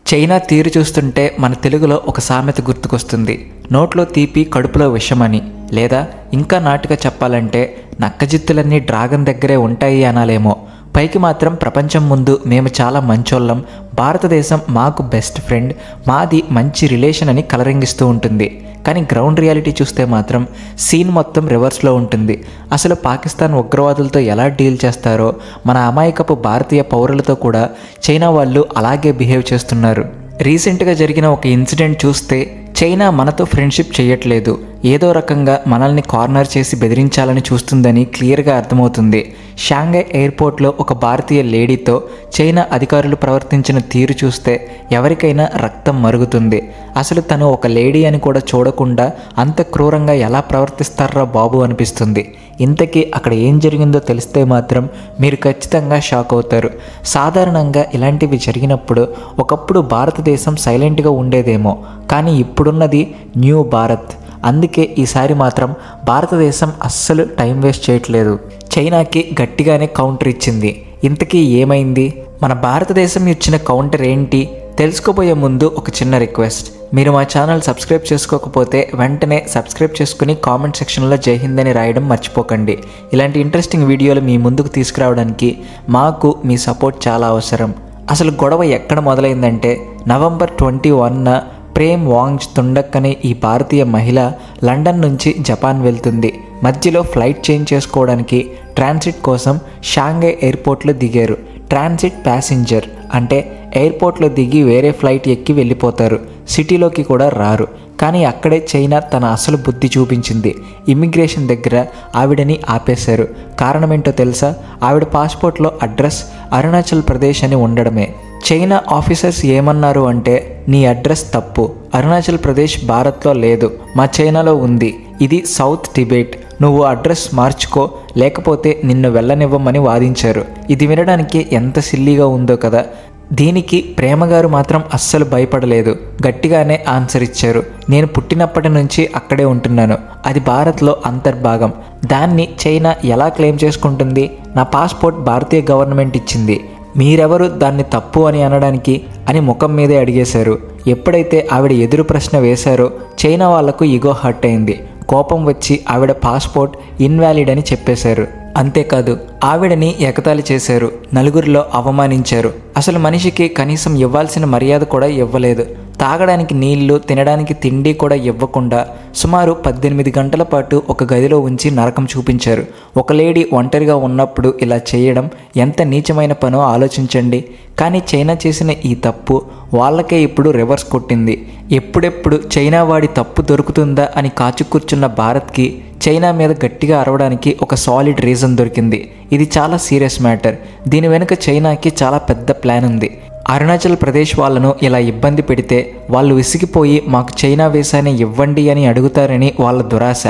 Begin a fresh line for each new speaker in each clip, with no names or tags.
China తీరు చూస్తుంటే మన తెలుగులో ఒక సామెత గుర్తుకొస్తుంది, నోట్లో తీపి కడుపులో విషమని. లేదా ఇంకా నాటుగా చెప్పాలంటే నక్కజిత్తులన్నీ డ్రాగన్ దగ్గరే ఉంటాయి అనాలేమో. పైకి మాత్రం ప్రపంచం ముందు మేము చాలా మంచోళ్ళం, భారతదేశం మాకు బెస్ట్ ఫ్రెండ్, మాది మంచి రిలేషన్ అని కలరింగిస్తూ ఉంటుంది. కానీ గ్రౌండ్ రియాలిటీ చూస్తే మాత్రం సీన్ మొత్తం రివర్స్లో ఉంటుంది. అసలు పాకిస్తాన్ ఉగ్రవాదులతో ఎలా డీల్ చేస్తారో మన అమాయకపు భారతీయ పౌరులతో కూడా చైనా వాళ్ళు అలాగే బిహేవ్ చేస్తున్నారు. రీసెంట్గా జరిగిన ఒక ఇన్సిడెంట్ చూస్తే చైనా మనతో ఫ్రెండ్షిప్ చేయట్లేదు, ఏదో రకంగా మనల్ని కార్నర్ చేసి బెదిరించాలని చూస్తుందని క్లియర్గా అర్థమవుతుంది. షాంఘై ఎయిర్పోర్ట్లో ఒక భారతీయ లేడీతో చైనా అధికారులు ప్రవర్తించిన తీరు చూస్తే ఎవరికైనా రక్తం మరుగుతుంది. అసలు తను ఒక లేడీ అని కూడా చూడకుండా అంత క్రూరంగా ఎలా ప్రవర్తిస్తారా బాబు అనిపిస్తుంది. ఇంతకీ అక్కడ ఏం జరిగిందో తెలిస్తే మాత్రం మీరు ఖచ్చితంగా షాక్ అవుతారు. సాధారణంగా ఇలాంటివి జరిగినప్పుడు ఒకప్పుడు భారతదేశం సైలెంట్గా ఉండేదేమో, కానీ ఇప్పుడున్నది న్యూ భారత్. అందుకే ఈసారి మాత్రం భారతదేశం అస్సలు టైం వేస్ట్ చేయట్లేదు. చైనాకి గట్టిగానే కౌంటర్ ఇచ్చింది. ఇంతకీ ఏమైంది, మన భారతదేశం ఇచ్చిన కౌంటర్ ఏంటి తెలుసుకోబోయే ముందు ఒక చిన్న రిక్వెస్ట్. మీరు మా ఛానల్ సబ్స్క్రైబ్ చేసుకోకపోతే వెంటనే సబ్స్క్రైబ్ చేసుకుని కామెంట్ సెక్షన్లో జై హింద్ అని రాయడం మర్చిపోకండి. ఇలాంటి ఇంట్రెస్టింగ్ వీడియోలు మీ ముందుకు తీసుకురావడానికి మాకు మీ సపోర్ట్ చాలా అవసరం. అసలు గొడవ ఎక్కడ మొదలైందంటే నవంబర్ 21న ప్రేమ్ వాంగ్ తుండక్ అనే ఈ భారతీయ మహిళ లండన్ నుంచి జపాన్ వెళ్తుంది. మధ్యలో ఫ్లైట్ చేంజ్ చేసుకోవడానికి ట్రాన్సిట్ కోసం షాంఘై ఎయిర్పోర్ట్లో దిగారు. ట్రాన్సిట్ ప్యాసింజర్ అంటే ఎయిర్పోర్ట్లో దిగి వేరే ఫ్లైట్ ఎక్కి వెళ్ళిపోతారు, సిటీలోకి కూడా రారు. కానీ అక్కడే చైనా తన అసలు బుద్ధి చూపించింది. ఇమ్మిగ్రేషన్ దగ్గర ఆవిడని ఆపేశారు. కారణమేంటో తెలుసా? ఆవిడ పాస్పోర్ట్లో అడ్రస్ అరుణాచల్ ప్రదేశ్ అని ఉండడమే. చైనా ఆఫీసర్స్ ఏమన్నారు అంటే, నీ అడ్రస్ తప్పు, అరుణాచల్ ప్రదేశ్ భారత్లో లేదు, మా చైనాలో ఉంది, ఇది సౌత్ టిబెట్, నువ్వు అడ్రస్ మార్చుకో లేకపోతే నిన్ను వెళ్ళనివ్వమని వాదించారు. ఇది వినడానికి ఎంత సిల్లీగా ఉందో కదా. దీనికి ప్రేమగారు మాత్రం అస్సలు భయపడలేదు, గట్టిగానే ఆన్సర్ ఇచ్చారు. నేను పుట్టినప్పటి నుంచి అక్కడే ఉంటున్నాను, అది భారత్లో అంతర్భాగం, దాన్ని చైనా ఎలా క్లెయిమ్ చేసుకుంటుంది? నా పాస్పోర్ట్ భారతీయ గవర్నమెంట్ ఇచ్చింది, మీరెవరు దాన్ని తప్పు అని అనడానికి అని ముఖం మీదే అడిగేశారు. ఎప్పుడైతే ఆవిడ ఎదురు ప్రశ్న వేశారో చైనా వాళ్లకు ఈగో హర్ట్ అయింది. కోపం వచ్చి ఆవిడ పాస్పోర్ట్ ఇన్వాలిడ్ అని చెప్పేశారు. అంతేకాదు ఆవిడని ఎగతాళి చేశారు, నలుగురిలో అవమానించారు. అసలు మనిషికి కనీసం ఇవ్వాల్సిన మర్యాద కూడా ఇవ్వలేదు. తాగడానికి నీళ్లు, తినడానికి తిండి కూడా ఇవ్వకుండా సుమారు 18 గంటల పాటు ఒక గదిలో ఉంచి నరకం చూపించారు. ఒక లేడీ ఒంటరిగా ఉన్నప్పుడు ఇలా చేయడం ఎంత నీచమైన పనో ఆలోచించండి. కానీ చైనా చేసిన ఈ తప్పు వాళ్ళకే ఇప్పుడు రివర్స్ కొట్టింది. ఎప్పుడెప్పుడు చైనా వాడి తప్పు దొరుకుతుందా అని కాచు కూర్చున్న భారత్కి చైనా మీద గట్టిగా అరవడానికి ఒక సాలిడ్ రీజన్ దొరికింది. ఇది చాలా సీరియస్ మ్యాటర్. దీని వెనుక చైనాకి చాలా పెద్ద ప్లాన్ ఉంది. అరుణాచల్ ప్రదేశ్ వాళ్ళను ఇలా ఇబ్బంది పెడితే వాళ్ళు విసిగిపోయి మాకు చైనా వీసాని ఇవ్వండి అని అడుగుతారని వాళ్ళ దురాశ.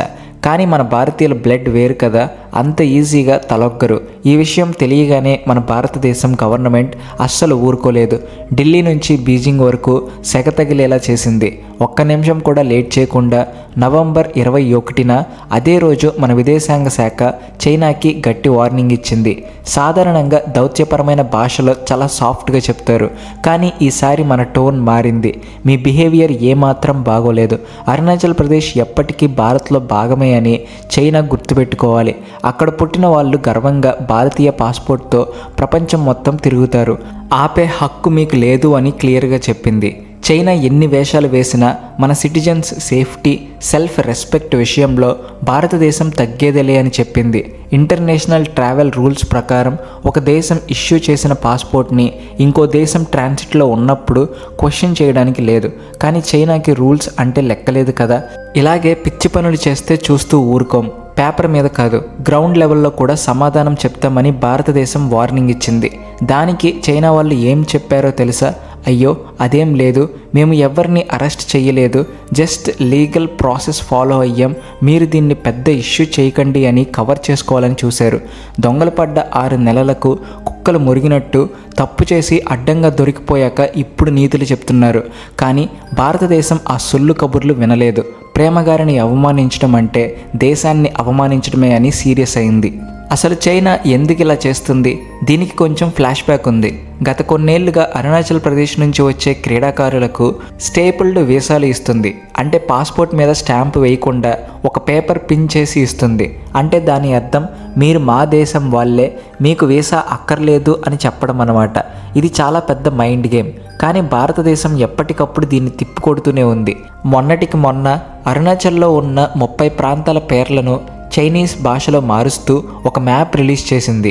కానీ మన భారతీయుల బ్లడ్ వేరు కదా, అంత ఈజీగా తలొగ్గరు. ఈ విషయం తెలియగానే మన భారతదేశం గవర్నమెంట్ అస్సలు ఊరుకోలేదు. ఢిల్లీ నుంచి బీజింగ్ వరకు సెగ తగిలేలా చేసింది. ఒక్క నిమిషం కూడా లేట్ చేయకుండా నవంబర్ 21న అదే రోజు మన విదేశాంగ శాఖ చైనాకి గట్టి వార్నింగ్ ఇచ్చింది. సాధారణంగా దౌత్యపరమైన భాషలో చాలా సాఫ్ట్గా చెప్తారు, కానీ ఈసారి మన టోన్ మారింది. మీ బిహేవియర్ ఏమాత్రం బాగోలేదు. అరుణాచల్ ప్రదేశ్ ఎప్పటికీ భారత్లో భాగమే అని చైనా గుర్తుపెట్టుకోవాలి. అక్కడ పుట్టిన వాళ్ళు గర్వంగా భారతీయ పాస్పోర్ట్తో ప్రపంచం మొత్తం తిరుగుతారు. ఆపే హక్కు మీకు లేదు అని క్లియర్గా చెప్పింది. చైనా ఎన్ని వేషాలు వేసినా మన సిటిజన్స్ సేఫ్టీ, సెల్ఫ్ రెస్పెక్ట్ విషయంలో భారతదేశం తగ్గేదేలే అని చెప్పింది. ఇంటర్నేషనల్ ట్రావెల్ రూల్స్ ప్రకారం ఒక దేశం ఇష్యూ చేసిన పాస్పోర్ట్ని ఇంకో దేశం ట్రాన్సిట్లో ఉన్నప్పుడు క్వశ్చన్ చేయడానికి లేదు. కానీ చైనాకి రూల్స్ అంటే లెక్కలేదు కదా. ఇలాగే పిచ్చి పనులు చేస్తే చూస్తూ ఊరుకోం. పేపర్ మీద కాదు, గ్రౌండ్ లెవెల్లో కూడా సమాధానం చెప్తామని భారతదేశం వార్నింగ్ ఇచ్చింది. దానికి చైనా వాళ్ళు ఏం చెప్పారో తెలుసా? అయ్యో అదేం లేదు, మేము ఎవరిని అరెస్ట్ చేయలేదు, జస్ట్ లీగల్ ప్రాసెస్ ఫాలో అయ్యాం, మీరు దీన్ని పెద్ద ఇష్యూ చేయకండి అని కవర్ చేసుకోవాలని చూశారు. దొంగలు పడ్డ 6 నెలలకు కుక్కలు మురిగినట్టు తప్పు చేసి అడ్డంగా దొరికిపోయాక ఇప్పుడు నీతులు చెప్తున్నారు. కానీ భారతదేశం ఆ సొల్లు కబుర్లు వినలేదు. ప్రేమగారిని అవమానించడం అంటే దేశాన్ని అవమానించడమే అని సీరియస్ అయింది. అసలు చైనా ఎందుకు ఇలా చేస్తుంది? దీనికి కొంచెం ఫ్లాష్ బ్యాక్ ఉంది. గత కొన్నేళ్లుగా అరుణాచల్ ప్రదేశ్ నుంచి వచ్చే క్రీడాకారులకు స్టేపుల్డ్ వీసాలు ఇస్తుంది. అంటే పాస్పోర్ట్ మీద స్టాంప్ వేయకుండా ఒక పేపర్ పిన్ చేసి ఇస్తుంది. అంటే దాని అర్థం మీరు మా దేశం వాళ్ళే, మీకు వీసా అక్కర్లేదు అని చెప్పడం అన్నమాట. ఇది చాలా పెద్ద మైండ్ గేమ్. కానీ భారతదేశం ఎప్పటికప్పుడు దీన్ని తిప్పికొడుతూనే ఉంది. మొన్నటికి మొన్న అరుణాచల్లో ఉన్న 30 ప్రాంతాల పేర్లను చైనీస్ భాషలో మారుస్తూ ఒక మ్యాప్ రిలీజ్ చేసింది.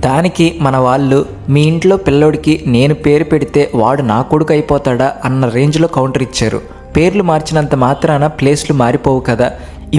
దానికి మన వాళ్ళు మీ ఇంట్లో పిల్లోడికి నేను పేరు పెడితే వాడు నా కొడుకు అయిపోతాడా అన్న రేంజ్లో కౌంటర్ ఇచ్చారు. పేర్లు మార్చినంత మాత్రాన ప్లేస్లు మారిపోవు కదా.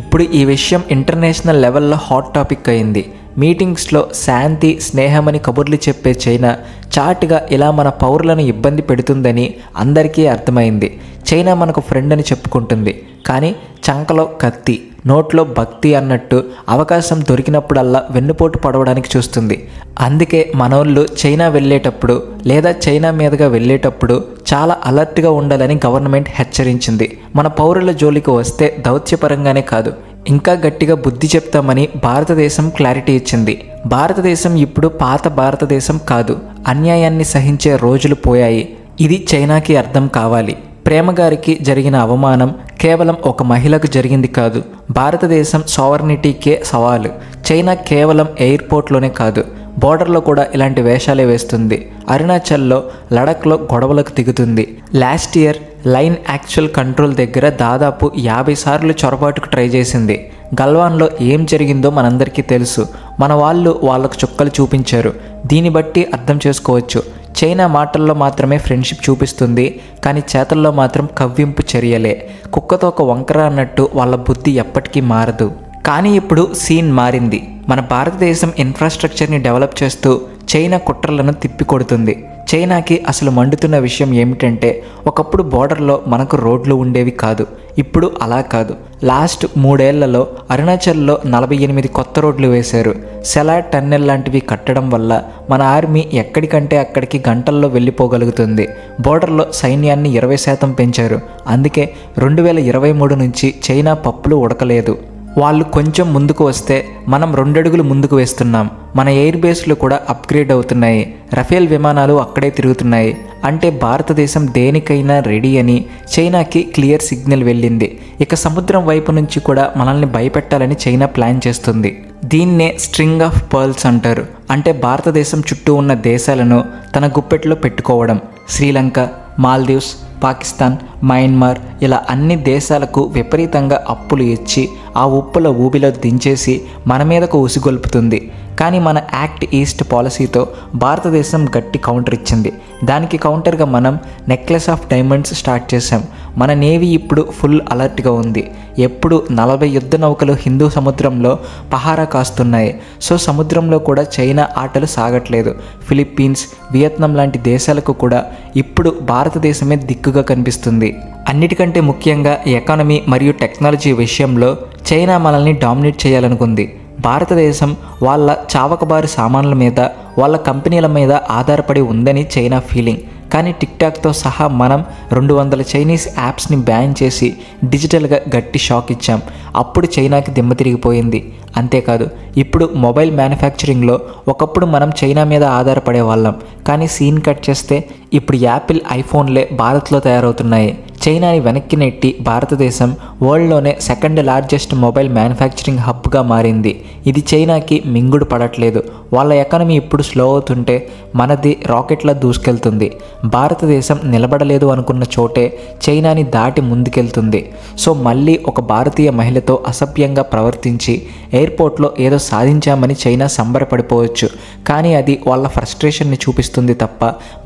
ఇప్పుడు ఈ విషయం ఇంటర్నేషనల్ లెవెల్లో హాట్ టాపిక్ అయింది. మీటింగ్స్లో శాంతి, స్నేహమని కబుర్లు చెప్పే చైనా చాటుగా ఇలా మన పౌరులను ఇబ్బంది పెడుతుందని అందరికీ అర్థమైంది. చైనా మనకు ఫ్రెండ్ అని చెప్పుకుంటుంది, కానీ చంకలో కత్తి, నోట్లో భక్తి అన్నట్టు అవకాశం దొరికినప్పుడల్లా వెన్నుపోటు పడవడానికి చూస్తుంది. అందుకే మనోళ్ళు చైనా వెళ్ళేటప్పుడు లేదా చైనా మీదుగా వెళ్ళేటప్పుడు చాలా అలర్ట్గా ఉండాలని గవర్నమెంట్ హెచ్చరించింది. మన పౌరుల జోలికి వస్తే దౌత్యపరంగానే కాదు, ఇంకా గట్టిగా బుద్ధి చెప్తామని భారతదేశం క్లారిటీ ఇచ్చింది. భారతదేశం ఇప్పుడు పాత భారతదేశం కాదు. అన్యాయాన్ని సహించే రోజులు పోయాయి. ఇది చైనాకి అర్థం కావాలి. ప్రేమగారికి జరిగిన అవమానం కేవలం ఒక మహిళకు జరిగింది కాదు, భారతదేశం సావర్నిటీకే సవాలు. చైనా కేవలం ఎయిర్పోర్ట్లోనే కాదు, బోర్డర్లో కూడా ఇలాంటి వేషాలే వేస్తుంది. అరుణాచల్లో, లడఖ్లో గొడవలకు దిగుతుంది. Last year line actual control దగ్గర దాదాపు 50 సార్లు చొరబాటుకు ట్రై చేసింది. గల్వాన్లో ఏం జరిగిందో మనందరికీ తెలుసు. మన వాళ్ళు వాళ్ళకు చుక్కలు చూపించారు. దీన్ని బట్టి అర్థం చేసుకోవచ్చు, చైనా మాటల్లో మాత్రమే ఫ్రెండ్షిప్ చూపిస్తుంది, కానీ చేతల్లో మాత్రం కవ్వింపు చర్యలే. కుక్కతో ఒక వంకర అన్నట్టు వాళ్ళ బుద్ధి ఎప్పటికీ మారదు. కానీ ఇప్పుడు సీన్ మారింది. మన భారతదేశం ఇన్ఫ్రాస్ట్రక్చర్ని డెవలప్ చేస్తూ చైనా కుట్రలను తిప్పికొడుతుంది. చైనాకి అసలు మండుతున్న విషయం ఏమిటంటే, ఒకప్పుడు బోర్డర్లో మనకు రోడ్లు ఉండేవి కాదు, ఇప్పుడు అలా కాదు. లాస్ట్ 3 ఏళ్లలో అరుణాచల్లో 48 కొత్త రోడ్లు వేశారు. సెలాట్ టన్నెల్ లాంటివి కట్టడం వల్ల మన ఆర్మీ ఎక్కడికంటే అక్కడికి గంటల్లో వెళ్ళిపోగలుగుతుంది. బోర్డర్లో సైన్యాన్ని 20% పెంచారు. అందుకే 2023 నుంచి చైనా పప్పులు ఉడకలేదు. వాళ్ళు కొంచెం ముందుకు వస్తే మనం 2 అడుగులు ముందుకు వేస్తున్నాం. మన ఎయిర్ బేస్లు కూడా అప్గ్రేడ్ అవుతున్నాయి. రఫేల్ విమానాలు అక్కడే తిరుగుతున్నాయి. అంటే భారతదేశం దేనికైనా రెడీ అని చైనాకి క్లియర్ సిగ్నల్ వెళ్ళింది. ఇక సముద్రం వైపు నుంచి కూడా మనల్ని భయపెట్టాలని చైనా ప్లాన్ చేస్తుంది. దీన్నే స్ట్రింగ్ ఆఫ్ పర్ల్స్ అంటారు. అంటే భారతదేశం చుట్టూ ఉన్న దేశాలను తన గుప్పెట్లో పెట్టుకోవడం. శ్రీలంక, మాల్దీవ్స్, పాకిస్తాన్, మయన్మార్ ఇలా అన్ని దేశాలకు విపరీతంగా అప్పులు ఇచ్చి ఆ ఉప్పుల ఊబిలో దించేసి మన మీదకు ఉసిగొల్పుతుంది. కానీ మన యాక్ట్ ఈస్ట్ పాలసీతో భారతదేశం గట్టి కౌంటర్ ఇచ్చింది. దానికి కౌంటర్గా మనం నెక్లెస్ ఆఫ్ డైమండ్స్ స్టార్ట్ చేశాం. మన నేవీ ఇప్పుడు ఫుల్ అలర్ట్గా ఉంది. ఎప్పుడు 40 యుద్ధ నౌకలు హిందూ సముద్రంలో పహారా కాస్తున్నాయి. సో సముద్రంలో కూడా చైనా ఆటలు సాగట్లేదు. ఫిలిప్పీన్స్, వియత్నాం లాంటి దేశాలకు కూడా ఇప్పుడు భారతదేశమే దిక్కుగా కనిపిస్తుంది. అన్నిటికంటే ముఖ్యంగా ఎకానమీ మరియు టెక్నాలజీ విషయంలో చైనా మనల్ని డామినేట్ చేయాలనుకుంది. భారతదేశం వాళ్ళ చావకబారి సామాన్ల మీద, వాళ్ళ కంపెనీల మీద ఆధారపడి ఉందని చైనా ఫీలింగ్. కానీ టిక్టాక్తో సహా మనం 200 చైనీస్ యాప్స్ని బ్యాన్ చేసి డిజిటల్గా గట్టి షాక్ ఇచ్చాం. అప్పుడు చైనాకి దిమ్మ తిరిగిపోయింది. అంతేకాదు, ఇప్పుడు మొబైల్ మ్యానుఫ్యాక్చరింగ్లో ఒకప్పుడు మనం చైనా మీద ఆధారపడే వాళ్ళం. కానీ సీన్ కట్ చేస్తే ఇప్పుడు యాపిల్ ఐఫోన్లే భారత్లో తయారవుతున్నాయి. చైనాని వెనక్కి నెట్టి భారతదేశం వరల్డ్లోనే 2nd లార్జెస్ట్ మొబైల్ మ్యానుఫ్యాక్చరింగ్ హబ్గా మారింది. ఇది చైనాకి మింగుడు పడట్లేదు. వాళ్ళ ఎకానమీ ఇప్పుడు స్లో అవుతుంటే మనది రాకెట్లా దూసుకెళ్తుంది. భారతదేశం నిలబడలేదు అనుకున్న చోటే చైనాని దాటి ముందుకెళ్తుంది. సో మళ్ళీ ఒక భారతీయ మహిళతో అసభ్యంగా ప్రవర్తించి ఎయిర్పోర్ట్లో ఏదో సాధించామని చైనా సంబరపడిపోవచ్చు. కానీ అది వాళ్ళ ఫ్రస్ట్రేషన్ని చూపిస్తుంది తప్ప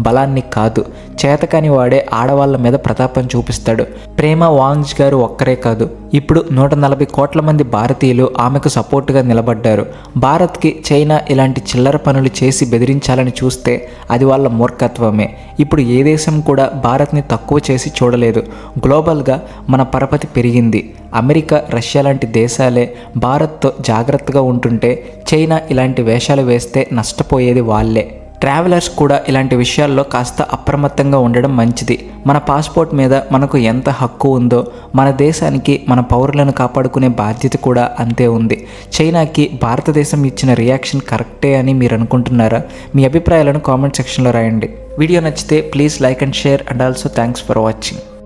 బలాన్ని కాదు. చేతకాని వాడే ఆడవాళ్ళ మీద ప్రతాపం చూపిస్తాడు. ప్రేమ వాంగ్జ్ గారు ఒక్కరే కాదు, ఇప్పుడు 140 కోట్ల మంది భారతీయులు ఆమెకు సపోర్టుగా నిలబడ్డారు. భారత్కి చైనా ఇలాంటి చిల్లర పనులు చేసి బెదిరించాలని చూస్తే అది వాళ్ళ మూర్ఖత్వమే. ఇప్పుడు ఏ దేశం కూడా భారత్ని తక్కువ చేసి చూడలేదు. గ్లోబల్గా మన పరపతి పెరిగింది. అమెరికా, రష్యా లాంటి దేశాలే భారత్తో జాగ్రత్తగా ఉంటుంటే చైనా ఇలాంటి వేషాలు వేస్తే నష్టపోయేది వాళ్ళే. ట్రావెలర్స్ కూడా ఇలాంటి విషయాల్లో కాస్త అప్రమత్తంగా ఉండడం మంచిది. మన పాస్పోర్ట్ మీద మనకు ఎంత హక్కు ఉందో మన దేశానికి మన పౌరులను కాపాడుకునే బాధ్యత కూడా అంతే ఉంది. చైనాకి భారతదేశం ఇచ్చిన రియాక్షన్ కరెక్టే అని మీరు అనుకుంటున్నారా? మీ అభిప్రాయాలను కామెంట్ సెక్షన్లో రాయండి. వీడియో నచ్చితే please like and share and also thanks for watching.